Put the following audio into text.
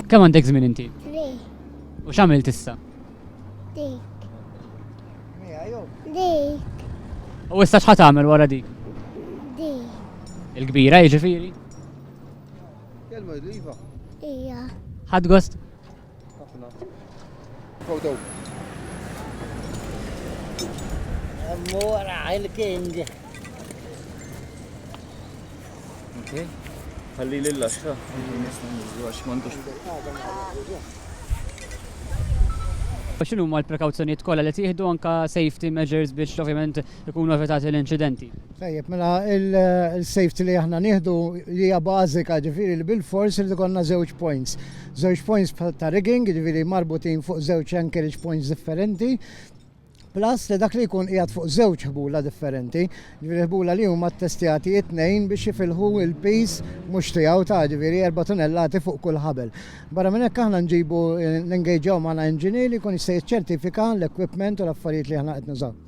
Kemm għandek żmien inti? Li, U x'għamilt issa? dik, dik, U issa x'ħat tagħmel wara dik? dik, Il-kbira jiġifieri? Kelma jliva. ija, Ħadd gost? Ħafna. Foto. Mora il-king. Okay. Ħalli lilla xfa. Għax m'għandux. X'inhu huma l-prekawzjonijiet kollha li tieħdu anke safety measures biex ovvjament ikunu evitati l-inċidenti? Tajjeb, mela il-safety li aħna nieħdu li hija bażika ġifieri li bil-fors li konna żewġ points. Żewġ points ta' rigging, ġifieri marbutin fuq żewġ anchorage points differenti. Plus li dak li jkun qiegħed fuq żewġ ħbula differenti, ġifieri ħbula li huma ttestjati t-tnejn biex jifilħu il-pis mhux tiegħu ta' ġifieri 4 tunnellati fuq kull ħabel. Barra minn hekk aħna nġibu l-engagġaw magħna inġinier li jkun jista' jiċċertifika l-equipment u l-affarijiet li aħna qed nużaw.